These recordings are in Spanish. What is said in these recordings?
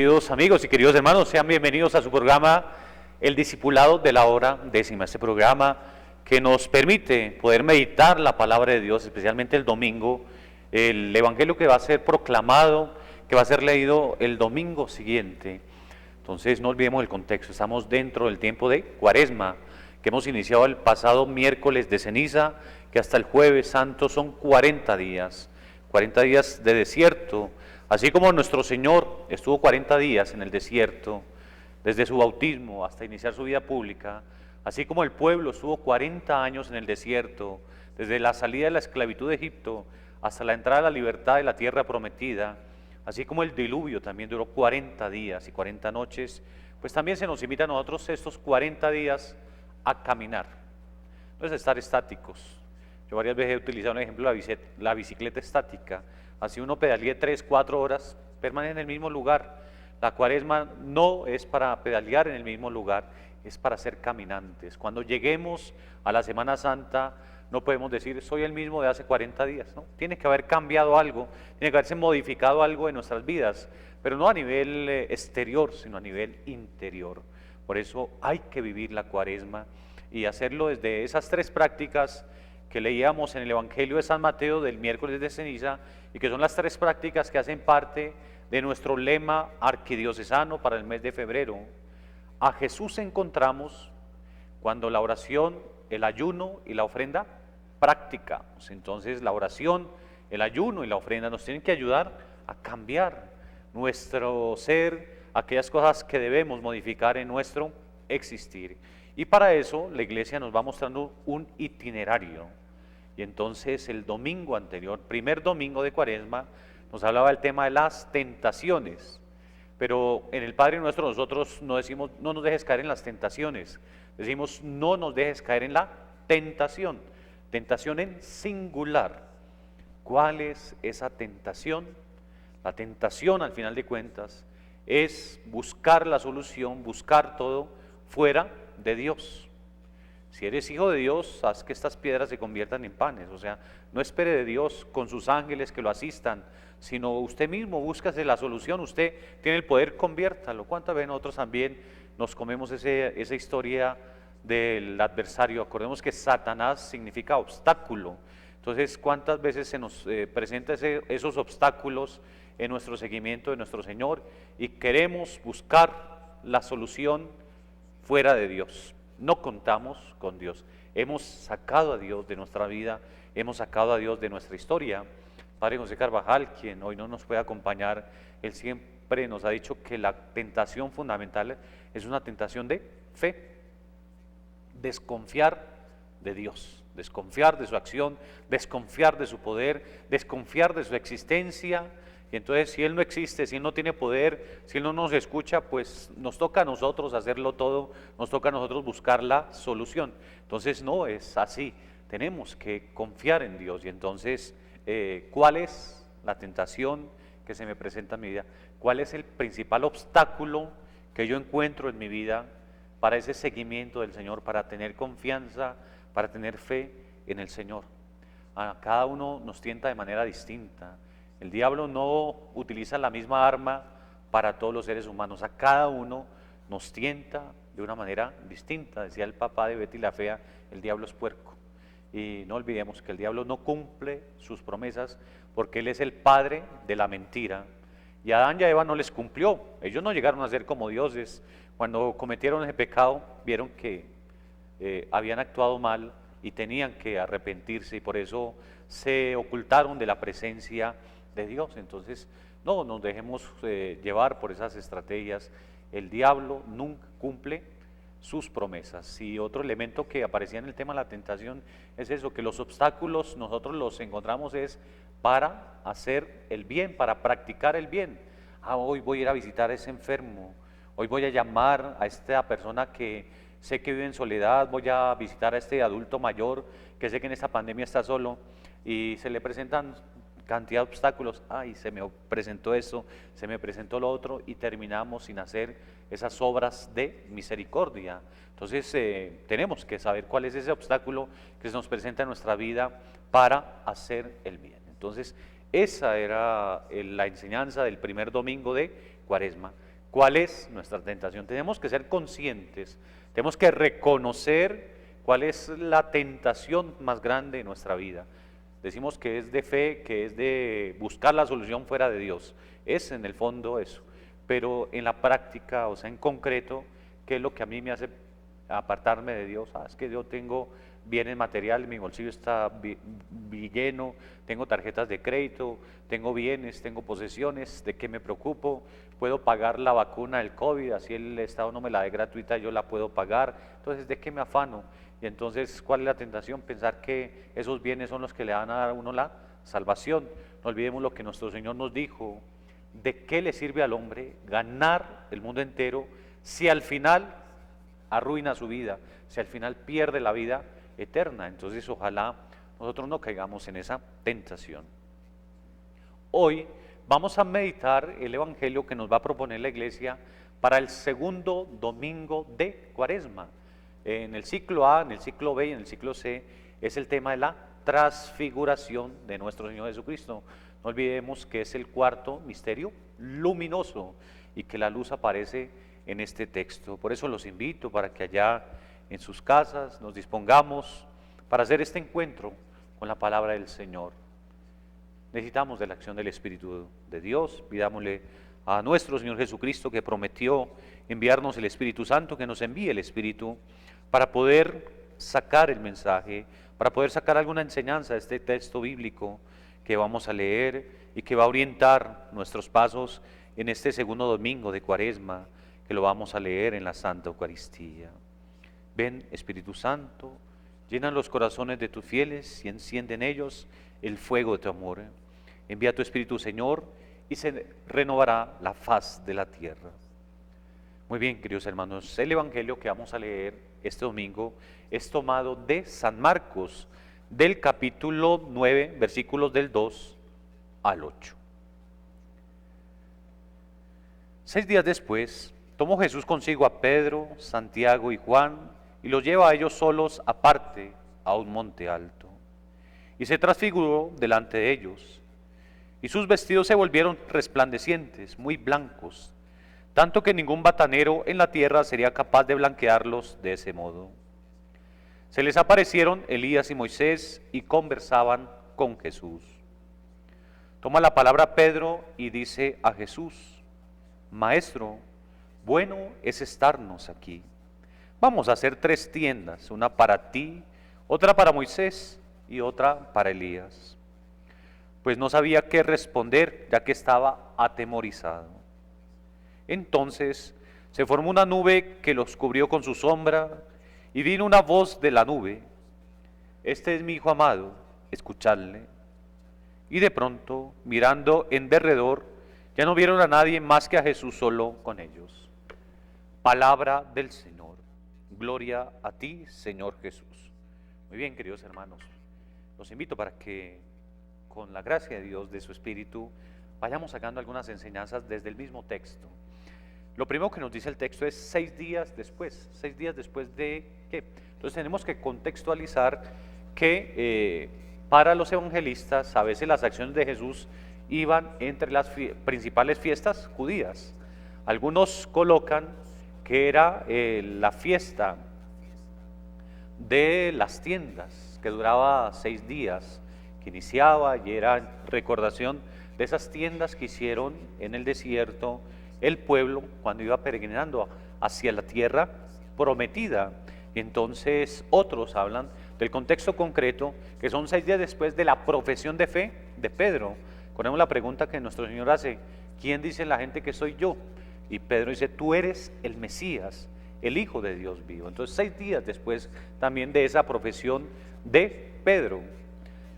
Queridos amigos y queridos hermanos, sean bienvenidos a su programa El Discipulado de la Hora Décima, este programa que nos permite poder meditar la palabra de Dios, especialmente el domingo, el evangelio que va a ser proclamado, que va a ser leído el domingo siguiente. Entonces no olvidemos el contexto, estamos dentro del tiempo de Cuaresma, que hemos iniciado el pasado miércoles de ceniza, que hasta el jueves santo son 40 días de desierto. Así como nuestro Señor estuvo 40 días en el desierto, desde su bautismo hasta iniciar su vida pública, así como el pueblo estuvo 40 años en el desierto, desde la salida de la esclavitud de Egipto hasta la entrada a la libertad de la tierra prometida, así como el diluvio también duró 40 días y 40 noches, pues también se nos invita a nosotros estos 40 días a caminar, no es estar estáticos. Yo varias veces he utilizado un ejemplo, la bicicleta estática. Así uno pedalee 3, 4 horas, permanece en el mismo lugar. La Cuaresma no es para pedalear en el mismo lugar, es para ser caminantes. Cuando lleguemos a la Semana Santa, no podemos decir, soy el mismo de hace 40 días. ¿No? Tiene que haber cambiado algo, tiene que haberse modificado algo en nuestras vidas, pero no a nivel exterior, sino a nivel interior. Por eso hay que vivir la Cuaresma y hacerlo desde esas 3 prácticas que leíamos en el Evangelio de San Mateo del miércoles de ceniza, y que son las 3 prácticas que hacen parte de nuestro lema arquidiocesano para el mes de febrero. A Jesús encontramos cuando la oración, el ayuno y la ofrenda practicamos. Entonces la oración, el ayuno y la ofrenda nos tienen que ayudar a cambiar nuestro ser, aquellas cosas que debemos modificar en nuestro existir. Y para eso la Iglesia nos va mostrando un itinerario. Y entonces el domingo anterior, primer domingo de Cuaresma, nos hablaba del tema de las tentaciones. Pero en el Padre Nuestro nosotros no decimos, no nos dejes caer en las tentaciones. Decimos, no nos dejes caer en la tentación. Tentación en singular. ¿Cuál es esa tentación? La tentación, al final de cuentas, es buscar la solución, buscar todo fuera de Dios. Si eres hijo de Dios, haz que estas piedras se conviertan en panes. O sea, no espere de Dios con sus ángeles que lo asistan, sino usted mismo búscase la solución. Usted tiene el poder, conviértalo. ¿Cuántas veces nosotros también nos comemos esa historia del adversario? Acordemos que Satanás significa obstáculo. Entonces, ¿cuántas veces se nos presenta esos obstáculos en nuestro seguimiento de nuestro Señor y queremos buscar la solución fuera de Dios? No contamos con Dios. Hemos sacado a Dios de nuestra vida, hemos sacado a Dios de nuestra historia. Padre José Carvajal, quien hoy no nos puede acompañar, él siempre nos ha dicho que la tentación fundamental es una tentación de fe. Desconfiar de Dios, desconfiar de su acción, desconfiar de su poder, desconfiar de su existencia. Y entonces si Él no existe, si Él no tiene poder, si Él no nos escucha, pues nos toca a nosotros hacerlo todo, nos toca a nosotros buscar la solución. Entonces no es así, tenemos que confiar en Dios. Y entonces, ¿cuál es la tentación que se me presenta en mi vida? ¿Cuál es el principal obstáculo que yo encuentro en mi vida para ese seguimiento del Señor, para tener confianza, para tener fe en el Señor? A cada uno nos tienta de manera distinta. El diablo no utiliza la misma arma para todos los seres humanos. A cada uno nos tienta de una manera distinta. Decía el papá de Betty la Fea, el diablo es puerco. Y no olvidemos que el diablo no cumple sus promesas porque él es el padre de la mentira. Y a Adán y a Eva no les cumplió. Ellos no llegaron a ser como dioses. Cuando cometieron ese pecado, vieron que habían actuado mal y tenían que arrepentirse, y por eso se ocultaron de la presencia de Dios. Entonces no nos dejemos llevar por esas estrategias. El diablo nunca cumple sus promesas. Y otro elemento que aparecía en el tema de la tentación es eso, que los obstáculos nosotros los encontramos es para hacer el bien, para practicar el bien. Hoy voy a ir a visitar a ese enfermo, hoy voy a llamar a esta persona que sé que vive en soledad, voy a visitar a este adulto mayor que sé que en esta pandemia está solo, y se le presentan cantidad de obstáculos. Ay, se me presentó eso, se me presentó lo otro, y terminamos sin hacer esas obras de misericordia. Entonces tenemos que saber cuál es ese obstáculo que se nos presenta en nuestra vida para hacer el bien. Entonces esa era la enseñanza del primer domingo de Cuaresma. ¿Cuál es nuestra tentación? Tenemos que ser conscientes, tenemos que reconocer cuál es la tentación más grande de nuestra vida. Decimos que es de fe, que es de buscar la solución fuera de Dios. Es en el fondo eso. Pero en la práctica, o sea, en concreto, ¿qué es lo que a mí me hace apartarme de Dios? Es que yo tengo bienes materiales, mi bolsillo está lleno, tengo tarjetas de crédito, tengo bienes, tengo posesiones, ¿de qué me preocupo? Puedo pagar la vacuna del COVID, así el Estado no me la dé gratuita, yo la puedo pagar. Entonces, ¿de qué me afano? Y entonces, ¿cuál es la tentación? Pensar que esos bienes son los que le van a dar a uno la salvación. No olvidemos lo que nuestro Señor nos dijo: ¿de qué le sirve al hombre ganar el mundo entero si al final arruina su vida, si al final pierde la vida eterna? Entonces, ojalá nosotros no caigamos en esa tentación. Hoy vamos a meditar el evangelio que nos va a proponer la iglesia para el segundo domingo de Cuaresma. En el ciclo A, en el ciclo B y en el ciclo C es el tema de la transfiguración de nuestro Señor Jesucristo. No olvidemos que es el cuarto misterio luminoso y que la luz aparece en este texto. Por eso los invito para que allá en sus casas nos dispongamos para hacer este encuentro con la palabra del Señor. Necesitamos de la acción del Espíritu de Dios. Pidámosle a nuestro Señor Jesucristo, que prometió enviarnos el Espíritu Santo, que nos envíe el Espíritu para poder sacar el mensaje, para poder sacar alguna enseñanza de este texto bíblico que vamos a leer y que va a orientar nuestros pasos en este segundo domingo de Cuaresma, que lo vamos a leer en la Santa Eucaristía. Ven, Espíritu Santo, llena los corazones de tus fieles y enciende en ellos el fuego de tu amor. Envía tu Espíritu, Señor, y se renovará la faz de la tierra. Muy bien, queridos hermanos, el evangelio que vamos a leer este domingo es tomado de San Marcos, del capítulo 9, versículos del 2 al 8. 6 días después, tomó Jesús consigo a Pedro, Santiago y Juan, y los lleva a ellos solos aparte a un monte alto. Y se transfiguró delante de ellos, y sus vestidos se volvieron resplandecientes, muy blancos, tanto que ningún batanero en la tierra sería capaz de blanquearlos de ese modo. Se les aparecieron Elías y Moisés y conversaban con Jesús. Toma la palabra Pedro y dice a Jesús: Maestro, bueno es estarnos aquí. Vamos a hacer 3 tiendas, una para ti, otra para Moisés y otra para Elías. Pues no sabía qué responder, ya que estaba atemorizado. Entonces se formó una nube que los cubrió con su sombra, y vino una voz de la nube: Este es mi Hijo amado, escuchadle. Y de pronto, mirando en derredor, ya no vieron a nadie más que a Jesús solo con ellos. Palabra del Señor. Gloria a ti, Señor Jesús. Muy bien, queridos hermanos, los invito para que con la gracia de Dios, de su Espíritu, vayamos sacando algunas enseñanzas desde el mismo texto. Lo primero que nos dice el texto es 6 días después. 6 días después de ¿qué? Entonces tenemos que contextualizar que para los evangelistas a veces las acciones de Jesús iban entre las principales fiestas judías. Algunos colocan que era la fiesta de las tiendas, que duraba 6 días, que iniciaba y era recordación de esas tiendas que hicieron en el desierto el pueblo cuando iba peregrinando hacia la tierra prometida. Y entonces otros hablan del contexto concreto, que son 6 días después de la profesión de fe de Pedro. Ponemos la pregunta que nuestro Señor hace: ¿quién dice la gente que soy yo? Y Pedro dice: tú eres el Mesías, el Hijo de Dios vivo. Entonces 6 días después también de esa profesión de Pedro,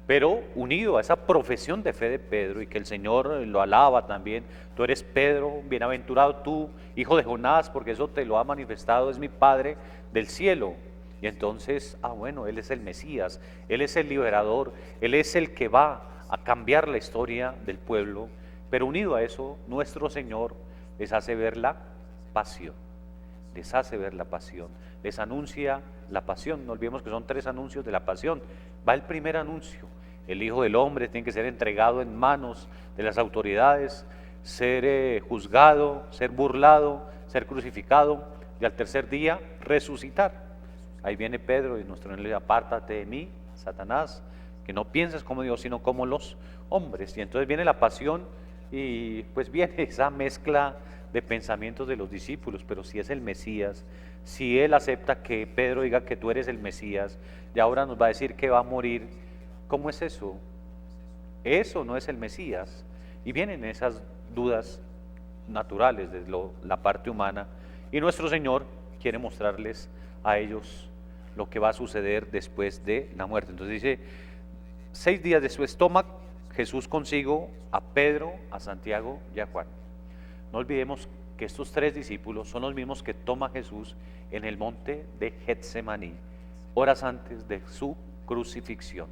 pero unido a esa profesión de fe de Pedro, y que el Señor lo alaba también: tú eres Pedro, bienaventurado tú, hijo de Jonás, porque eso te lo ha manifestado es mi Padre del cielo. Y entonces, bueno, Él es el Mesías, Él es el liberador, Él es el que va a cambiar la historia del pueblo. Pero unido a eso, nuestro Señor les hace ver la pasión, les hace ver la pasión, les anuncia la pasión. No olvidemos que son 3 anuncios de la pasión. Va el primer anuncio: el Hijo del Hombre tiene que ser entregado en manos de las autoridades, ser juzgado, ser burlado, ser crucificado y al tercer día resucitar. Ahí viene Pedro y nuestro Señor le dice: apártate de mí, Satanás, que no pienses como Dios, sino como los hombres. Y entonces viene la pasión y pues viene esa mezcla de pensamientos de los discípulos. Pero si es el Mesías, si él acepta que Pedro diga que tú eres el Mesías, y ahora nos va a decir que va a morir, ¿cómo es eso? Eso no es el Mesías. Y vienen esas dudas naturales de la parte humana, y nuestro Señor quiere mostrarles a ellos lo que va a suceder después de la muerte. Entonces dice: 6 días después toma Jesús consigo a Pedro, a Santiago y a Juan. No olvidemos que estos 3 discípulos son los mismos que toma Jesús en el monte de Getsemaní, horas antes de su crucifixión.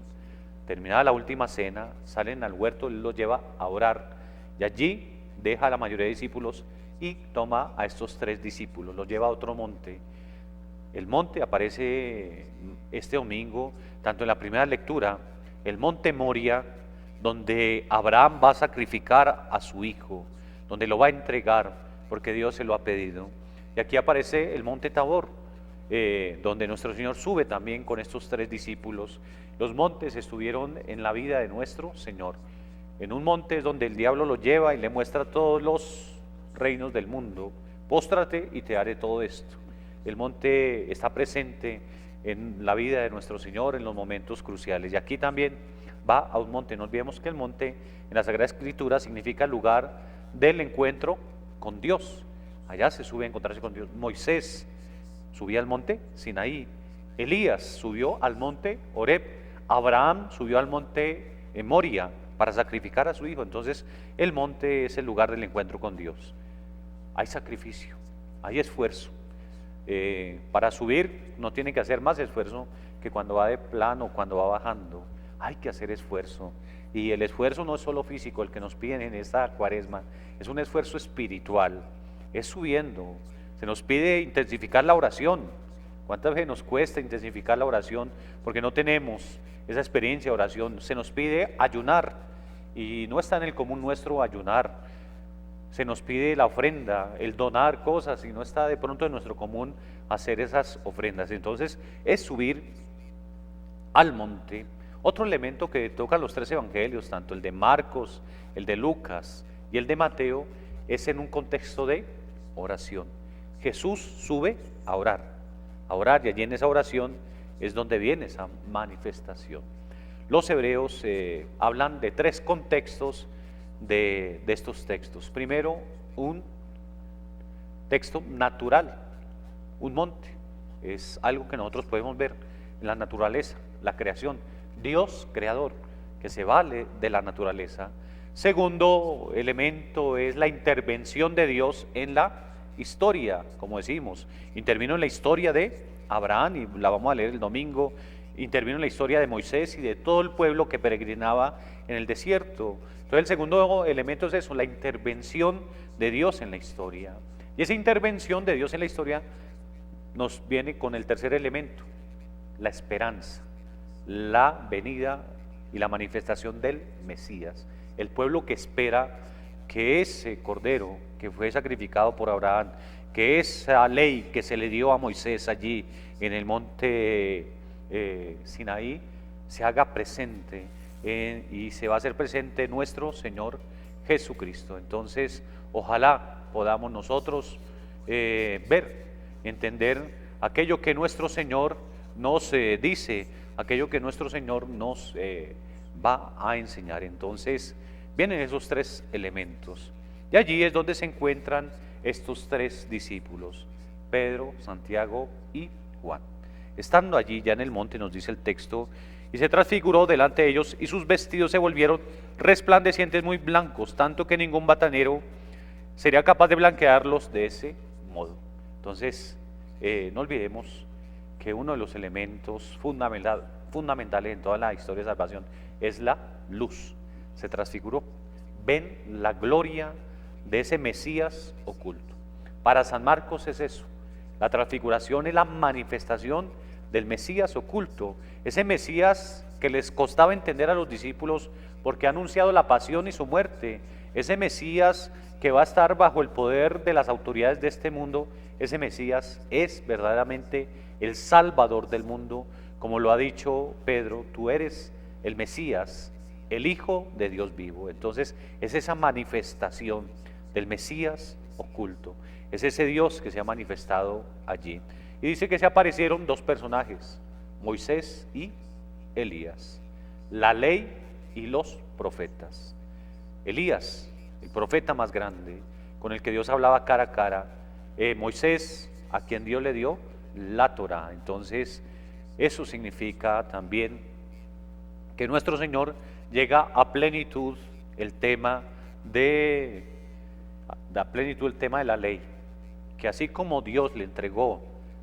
Terminada la última cena, salen al huerto, él los lleva a orar, y allí deja a la mayoría de discípulos y toma a estos 3 discípulos, los lleva a otro monte. El monte aparece este domingo, tanto en la primera lectura, el monte Moria, donde Abraham va a sacrificar a su hijo, donde lo va a entregar, porque Dios se lo ha pedido. Y aquí aparece el monte Tabor, donde nuestro Señor sube también con estos 3 discípulos. Los montes estuvieron en la vida de nuestro Señor. En un monte es donde el diablo lo lleva y le muestra todos los reinos del mundo. Póstrate y te haré todo esto. El monte está presente en la vida de nuestro Señor en los momentos cruciales. Y aquí también va a un monte. No olvidemos que el monte en la Sagrada Escritura significa lugar del encuentro con Dios. Allá se sube a encontrarse con Dios. Moisés subía al monte Sinaí. Elías subió al monte Horeb. Abraham subió al monte Moria para sacrificar a su hijo. Entonces el monte es el lugar del encuentro con Dios. Hay sacrificio, hay esfuerzo. Para subir no tiene que hacer más esfuerzo que cuando va de plano, cuando va bajando. Hay que hacer esfuerzo, y el esfuerzo no es solo físico el que nos piden en esta cuaresma, es un esfuerzo espiritual, es subiendo. Se nos pide intensificar la oración. ¿Cuántas veces nos cuesta intensificar la oración porque no tenemos esa experiencia de oración? Se nos pide ayunar, y no está en el común nuestro ayunar. Se nos pide la ofrenda, el donar cosas, y no está de pronto en nuestro común hacer esas ofrendas. Entonces es subir al monte. Otro elemento que tocan los 3 evangelios, tanto el de Marcos, el de Lucas y el de Mateo, es en un contexto de oración. Jesús sube a orar, y allí en esa oración es donde viene esa manifestación. Los hebreos hablan de 3 contextos de estos textos. Primero, un texto natural, un monte, es algo que nosotros podemos ver en la naturaleza, la creación, Dios creador, que se vale de la naturaleza. Segundo elemento es la intervención de Dios en la historia, como decimos, intervino en la historia de Abraham, y la vamos a leer el domingo. Intervino en la historia de Moisés y de todo el pueblo que peregrinaba en el desierto. Entonces el segundo elemento es eso, la intervención de Dios en la historia. Y esa intervención de Dios en la historia nos viene con el tercer elemento, la esperanza, la venida y la manifestación del Mesías. El pueblo que espera que ese cordero que fue sacrificado por Abraham, que esa ley que se le dio a Moisés allí en el monte Sinaí, se haga presente y se va a hacer presente nuestro Señor Jesucristo. Entonces ojalá podamos nosotros ver, entender aquello que nuestro Señor nos dice, aquello que nuestro Señor nos va a enseñar. Entonces vienen esos 3 elementos, y allí es donde se encuentran estos 3 discípulos, Pedro, Santiago y Juan. Estando allí ya en el monte, nos dice el texto, y se transfiguró delante de ellos, y sus vestidos se volvieron resplandecientes, muy blancos, tanto que ningún batanero sería capaz de blanquearlos de ese modo. Entonces no olvidemos que uno de los elementos fundamentales en toda la historia de salvación es la luz. Se transfiguró, ven la gloria de ese Mesías oculto. Para San Marcos es eso, la transfiguración es la manifestación del Mesías oculto, ese Mesías que les costaba entender a los discípulos porque ha anunciado la pasión y su muerte, Ese Mesías que va a estar bajo el poder de las autoridades de este mundo, ese Mesías es verdaderamente el Salvador del mundo, como lo ha dicho Pedro, tú eres el Mesías, el Hijo de Dios vivo. Entonces es esa manifestación del Mesías oculto, es ese Dios que se ha manifestado allí. Y dice que se aparecieron dos personajes, Moisés y Elías, la ley y los profetas. Elías, el profeta más grande, con el que Dios hablaba cara a cara, Moisés, a quien Dios le dio la Torá. Entonces eso significa también que nuestro Señor llega a plenitud el tema de la ley, que así como Dios le entregó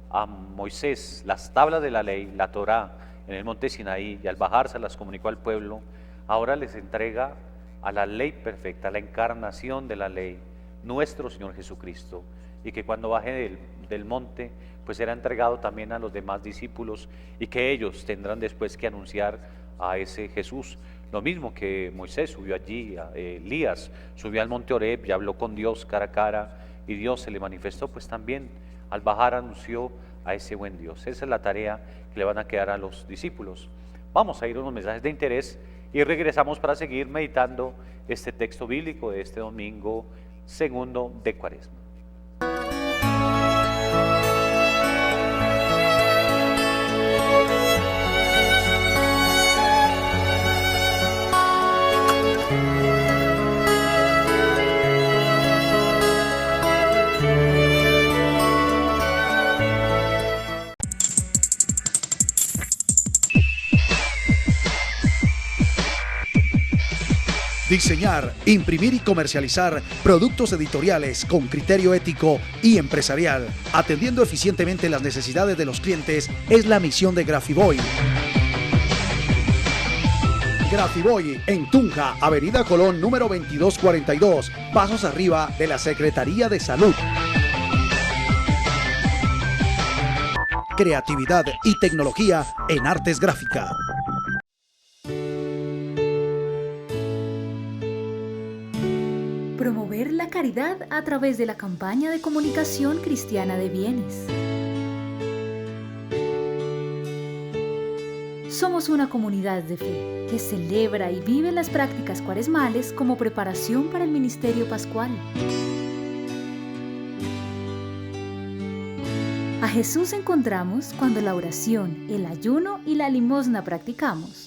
a Moisés las tablas de la ley, la Torá, en el monte Sinaí, y al bajarse las comunicó al pueblo, ahora les entrega a la ley perfecta, la encarnación de la ley, nuestro Señor Jesucristo, y que cuando baje del monte, pues será entregado también a los demás discípulos, y que ellos tendrán después que anunciar a ese Jesús. Lo mismo que Moisés subió allí, Elías subió al monte Horeb y habló con Dios cara a cara, y Dios se le manifestó, pues también al bajar anunció a ese buen Dios. Esa es la tarea que le van a quedar a los discípulos. Vamos a ir a unos mensajes de interés y regresamos para seguir meditando este texto bíblico de este domingo segundo de Cuaresma. Diseñar, imprimir y comercializar productos editoriales con criterio ético y empresarial, atendiendo eficientemente las necesidades de los clientes, es la misión de Grafiboy. Grafiboy en Tunja, Avenida Colón número 2242, pasos arriba de la Secretaría de Salud. Creatividad y tecnología en artes gráficas. Promover la caridad a través de la campaña de comunicación cristiana de bienes. Somos una comunidad de fe que celebra y vive las prácticas cuaresmales como preparación para el ministerio pascual. A Jesús encontramos cuando la oración, el ayuno y la limosna practicamos.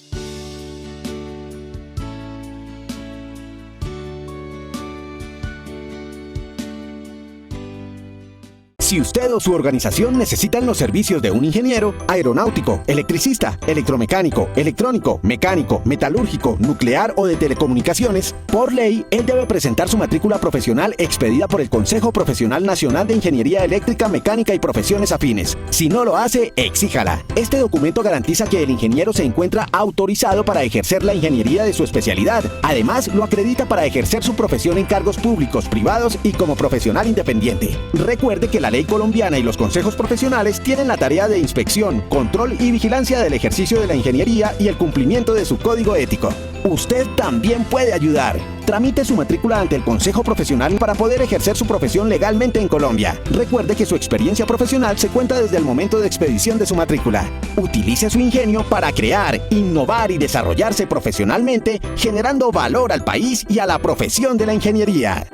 Si usted o su organización necesitan los servicios de un ingeniero aeronáutico, electricista, electromecánico, electrónico, mecánico, metalúrgico, nuclear o de telecomunicaciones, por ley, él debe presentar su matrícula profesional expedida por el Consejo Profesional Nacional de Ingeniería Eléctrica, Mecánica y Profesiones Afines. Si no lo hace, exíjala. Este documento garantiza que el ingeniero se encuentra autorizado para ejercer la ingeniería de su especialidad. Además, lo acredita para ejercer su profesión en cargos públicos, privados y como profesional independiente. Recuerde que la ley colombiana y los consejos profesionales tienen la tarea de inspección, control y vigilancia del ejercicio de la ingeniería y el cumplimiento de su código ético. Usted también puede ayudar. Tramite su matrícula ante el Consejo Profesional para poder ejercer su profesión legalmente en Colombia. Recuerde que su experiencia profesional se cuenta desde el momento de expedición de su matrícula. Utilice su ingenio para crear, innovar y desarrollarse profesionalmente, generando valor al país y a la profesión de la ingeniería.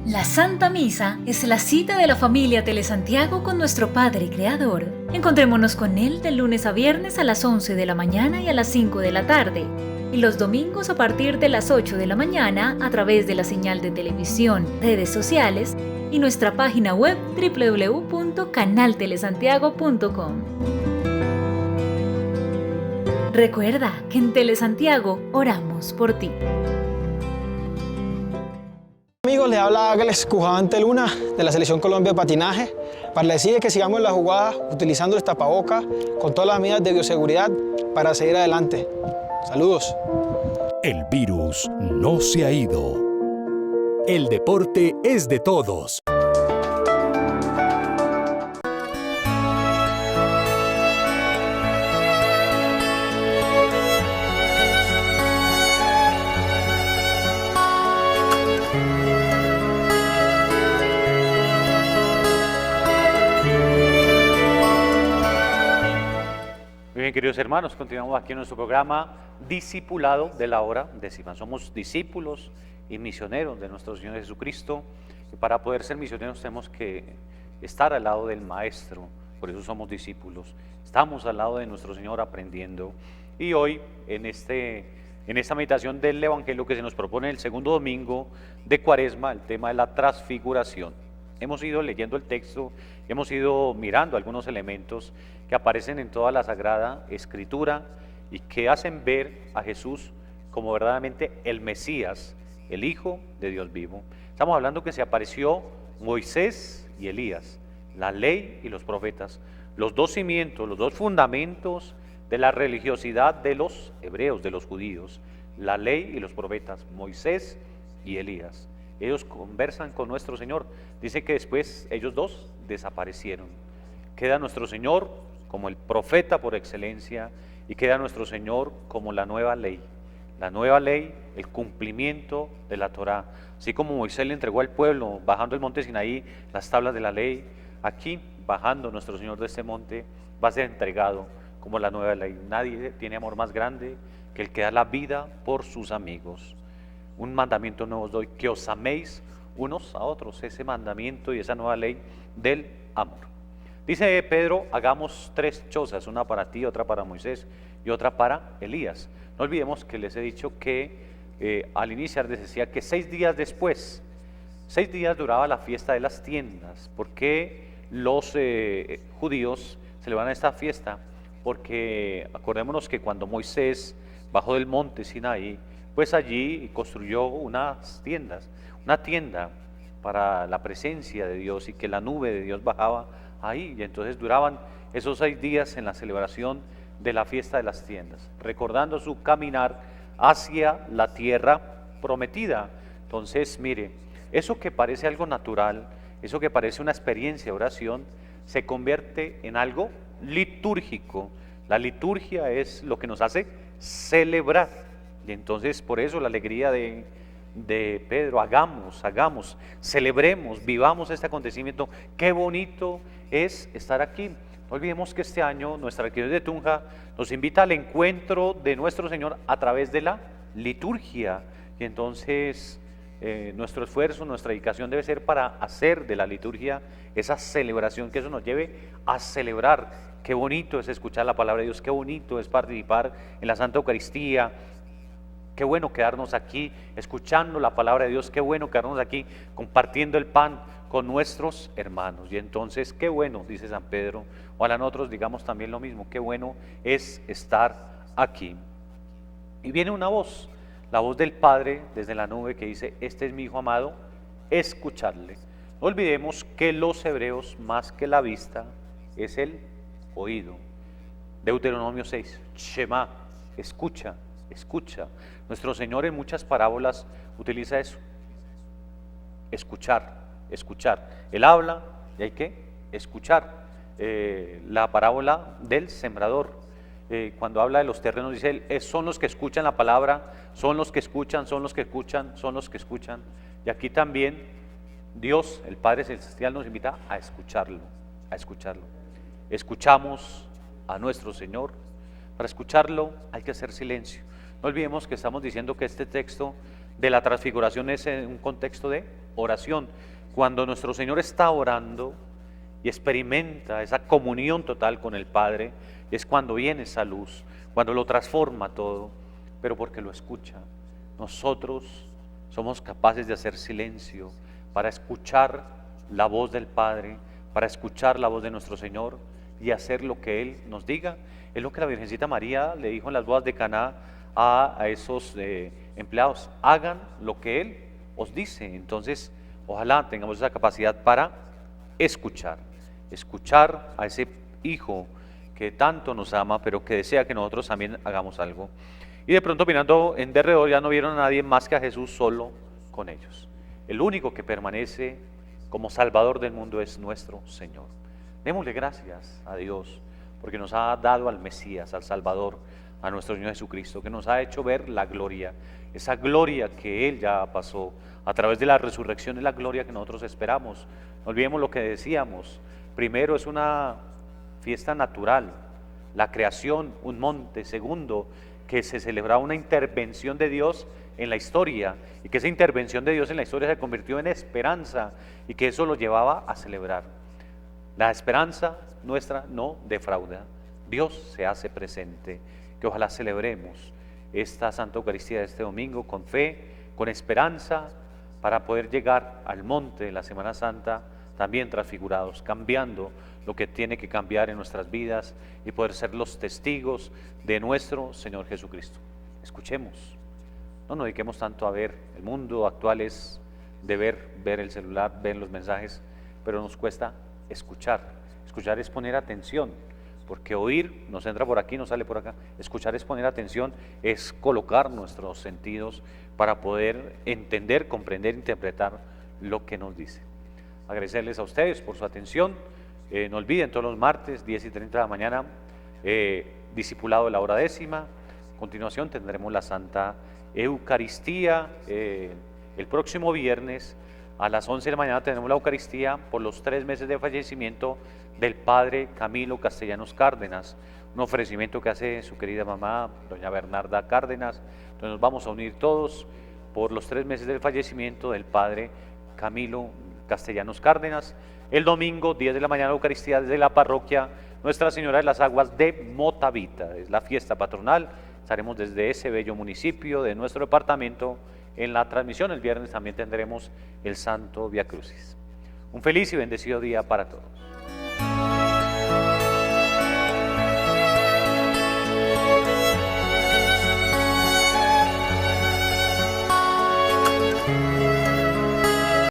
La Santa Misa es la cita de la familia Telesantiago con nuestro Padre Creador. Encontrémonos con Él de lunes a viernes a las 11 de la mañana y a las 5 de la tarde. Y los domingos a partir de las 8 de la mañana a través de la señal de televisión, redes sociales y nuestra página web www.canaltelesantiago.com. Recuerda que en Telesantiago oramos por ti. Amigos, les habla Ángeles Cujavante Luna de la Selección Colombia de Patinaje para decirles que sigamos la jugada utilizando el tapabocas con todas las medidas de bioseguridad para seguir adelante. Saludos. El virus no se ha ido. El deporte es de todos. queridos hermanos, continuamos aquí en nuestro programa Discipulado de la Hora Décima. Somos discípulos y misioneros de nuestro Señor Jesucristo, y para poder ser misioneros tenemos que estar al lado del Maestro, por eso somos discípulos. Estamos al lado de nuestro Señor aprendiendo. Y hoy, en esta meditación del Evangelio que se nos propone el segundo domingo de Cuaresma, el tema de la transfiguración. Hemos ido leyendo el texto, hemos ido mirando algunos elementos que aparecen en toda la Sagrada Escritura y que hacen ver a Jesús como verdaderamente el Mesías, el Hijo de Dios vivo. Estamos hablando que se apareció Moisés y Elías, la ley y los profetas, los dos cimientos, los dos fundamentos de la religiosidad de los hebreos, de los judíos, la ley y los profetas, Moisés y Elías. Ellos conversan con nuestro Señor. Dice que después ellos dos desaparecieron. Queda nuestro Señor como el profeta por excelencia y queda nuestro Señor como la nueva ley. La nueva ley, el cumplimiento de la Torá. Así como Moisés le entregó al pueblo, bajando el monte Sinaí, las tablas de la ley, aquí, bajando nuestro Señor de este monte, va a ser entregado como la nueva ley. Nadie tiene amor más grande que el que da la vida por sus amigos. Un mandamiento nuevo os doy, que os améis unos a otros, ese mandamiento y esa nueva ley del amor. Dice Pedro, hagamos 3 chozas, una para ti, otra para Moisés y otra para Elías. No olvidemos que les he dicho que al iniciar les decía que 6 días después, 6 días duraba la fiesta de las tiendas. ¿Por qué los judíos celebran esta fiesta? Porque acordémonos que cuando Moisés bajó del monte Sinaí, pues allí construyó unas tiendas, una tienda para la presencia de Dios y que la nube de Dios bajaba ahí. Y entonces duraban esos 6 días en la celebración de la fiesta de las tiendas, recordando su caminar hacia la tierra prometida. Entonces, mire, eso que parece algo natural, eso que parece una experiencia de oración, se convierte en algo litúrgico. La liturgia es lo que nos hace celebrar. Y entonces por eso la alegría de Pedro, hagamos, celebremos, vivamos este acontecimiento. Qué bonito es estar aquí. No olvidemos que este año nuestra arquidiócesis de Tunja nos invita al encuentro de nuestro Señor a través de la liturgia. Y entonces nuestro esfuerzo, nuestra dedicación debe ser para hacer de la liturgia esa celebración, que eso nos lleve a celebrar. Qué bonito es escuchar la palabra de Dios, qué bonito es participar en la Santa Eucaristía. Qué bueno quedarnos aquí escuchando la palabra de Dios, qué bueno quedarnos aquí compartiendo el pan con nuestros hermanos. Y entonces, qué bueno, dice San Pedro, ojalá nosotros digamos también lo mismo, qué bueno es estar aquí. Y viene una voz, la voz del Padre desde la nube que dice, este es mi Hijo amado, escuchadle. No olvidemos que los hebreos, más que la vista, es el oído. Deuteronomio 6, Shema, escucha. Escucha. Nuestro Señor en muchas parábolas utiliza eso, escuchar. Él habla y hay que escuchar. La parábola del sembrador, cuando habla de los terrenos, dice él, son los que escuchan la palabra, son los que escuchan. Y aquí también Dios, el Padre Celestial, nos invita a escucharlo. Escuchamos a nuestro Señor. Para escucharlo hay que hacer silencio. No olvidemos que estamos diciendo que este texto de la transfiguración es en un contexto de oración. Cuando nuestro Señor está orando y experimenta esa comunión total con el Padre, es cuando viene esa luz, cuando lo transforma todo, pero porque lo escucha. Nosotros somos capaces de hacer silencio para escuchar la voz del Padre, para escuchar la voz de nuestro Señor y hacer lo que Él nos diga. Es lo que la Virgencita María le dijo en las bodas de Caná a esos empleados, hagan lo que Él os dice. Entonces, ojalá tengamos esa capacidad para escuchar a ese Hijo que tanto nos ama, pero que desea que nosotros también hagamos algo. Y de pronto, mirando en derredor, ya no vieron a nadie más que a Jesús solo con ellos. El único que permanece como Salvador del mundo es nuestro Señor. Démosle gracias a Dios porque nos ha dado al Mesías, al Salvador, a nuestro Señor Jesucristo, que nos ha hecho ver la gloria, esa gloria que Él ya pasó a través de la resurrección, es la gloria que nosotros esperamos. No olvidemos lo que decíamos, primero es una fiesta natural, la creación, un monte. Segundo, que se celebraba una intervención de Dios en la historia y que esa intervención de Dios en la historia se convirtió en esperanza y que eso lo llevaba a celebrar. La esperanza nuestra no defrauda. Dios se hace presente. Que ojalá celebremos esta Santa Eucaristía de este domingo con fe, con esperanza, para poder llegar al monte de la Semana Santa también transfigurados, cambiando lo que tiene que cambiar en nuestras vidas y poder ser los testigos de nuestro Señor Jesucristo. Escuchemos, no nos dediquemos tanto a ver. El mundo actual es de ver el celular, ver los mensajes, pero nos cuesta escuchar. Escuchar es poner atención, porque oír nos entra por aquí, nos sale por acá. Escuchar es poner atención, es colocar nuestros sentidos para poder entender, comprender, interpretar lo que nos dice. Agradecerles a ustedes por su atención. No olviden, todos los martes, 10:30 de la mañana, discipulado de la hora décima. A continuación tendremos la Santa Eucaristía. El próximo viernes a las 11 de la mañana tenemos la Eucaristía por los 3 meses de fallecimiento del Padre Camilo Castellanos Cárdenas, un ofrecimiento que hace su querida mamá, doña Bernarda Cárdenas. Entonces nos vamos a unir todos por los 3 meses del fallecimiento del Padre Camilo Castellanos Cárdenas. El domingo, 10 de la mañana, Eucaristía desde la parroquia Nuestra Señora de las Aguas de Motavita. Es la fiesta patronal. Estaremos desde ese bello municipio de nuestro departamento en la transmisión. El viernes también tendremos el Santo Vía Crucis. Un feliz y bendecido día para todos.